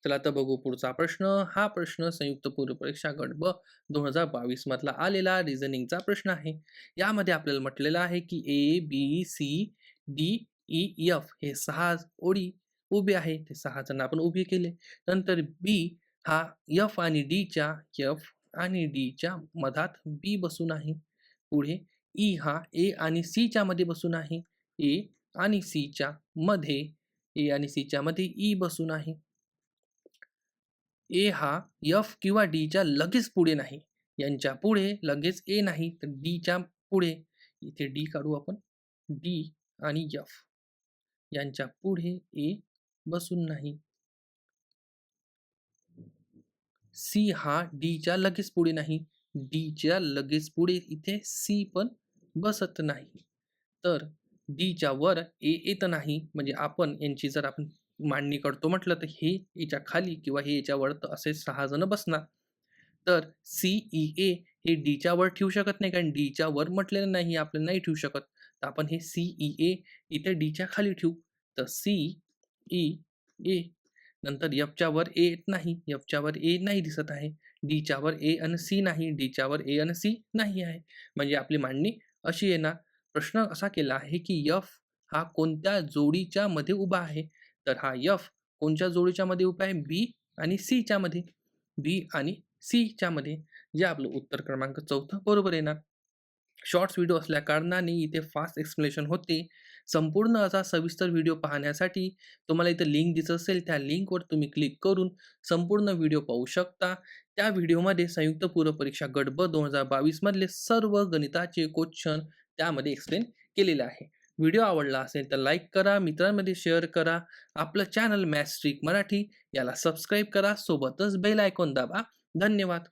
चला तर बघू पुढचा प्रश्न. हा प्रश्न संयुक्त पूर्व परीक्षा गट ब 2022 मधला आलेला रिझनिंगचा प्रश्न आहे. यामध्ये आपल्याला म्हटलेलं आहे की ए, बी, सी, डी, ई, एफ हे 6 ओळी उभे आहे. ते 6 जण आपण उभे केले. नंतर बी हा एफ आणि डीच्या एफ आणि डीच्या मधात बी बसून आहे. पुढे ई हा ए आणि सीच्या मध्ये बसून आहे. ए आणि सीच्या मध्ये ए आणि सीच्या मध्ये ई बसून आहे. ए हा एफ किंवा डीच्या लगेच पुढे नाही. यांच्या पुढे लगेच ए नाही तर डीच्या पुढे इथे डी काढू आपण. डी आणि एफ यांच्या पुढे ए बसून नाही. सी हा डीच्या लगेच पुढे नाही. डीच्या लगेच पुढे इथे सी पण बसत नाही. तर डीच्या वर ए येत नाही. म्हणजे आपण यांची जर आपण मांडणी करतो म्हटलं तर हे याच्या खाली किंवा हे याच्या वर तर असे 6 जण बसणार. तर CEA हे डीच्या वर ठेवू शकत नाही कारण डीच्या वर म्हटलेलं नाही आपल्याला नाही ठेवू शकत. तर आपण हे CEA इथे डीच्या खाली ठेवू. तर CEA नंतर एफच्या वर ए येत नाही. एफच्या वर ए नाही दिसत आहे. डीच्या वर ए आणि सी नाही. डीच्या वर ए आणि सी नाही आहे. म्हणजे आपली मांडणी अशी येणार. प्रश्न असा केला आहे की एफ हा कोणत्या जोडीच्या मध्ये उभा आहे? तर हा एफ कोणत्या जोडीच्या मध्ये उभा आहे? बी आणि सीच्या मध्ये. बी आणि सीच्या मध्ये. जे आपलं उत्तर क्रमांक 4 बरोबर येणार. शॉर्ट्स व्हिडिओ असल्या कारणाने इथे फास्ट एक्सप्लेनेशन होते. संपूर्ण असा सविस्तर व्हिडिओ पाहण्यासाठी तुम्हाला इथे लिंक दिसत असेल त्या लिंकवर तुम्ही क्लिक करून संपूर्ण व्हिडिओ पाहू शकता. त्या व्हिडिओमध्ये संयुक्त पूर्व परीक्षा गट ब 2022 मधले सर्व गणिताचे क्वेश्चन त्यामध्ये एक्सप्लेन केलेले आहे. व्हिडिओ आवडला असेल तर लाईक करा, मित्रांमध्ये शेअर करा. आपलं चॅनल मॅथ्स ट्रिक मराठी याला सबस्क्राईब करा. सोबतच बेल आयकॉन दाबा. धन्यवाद.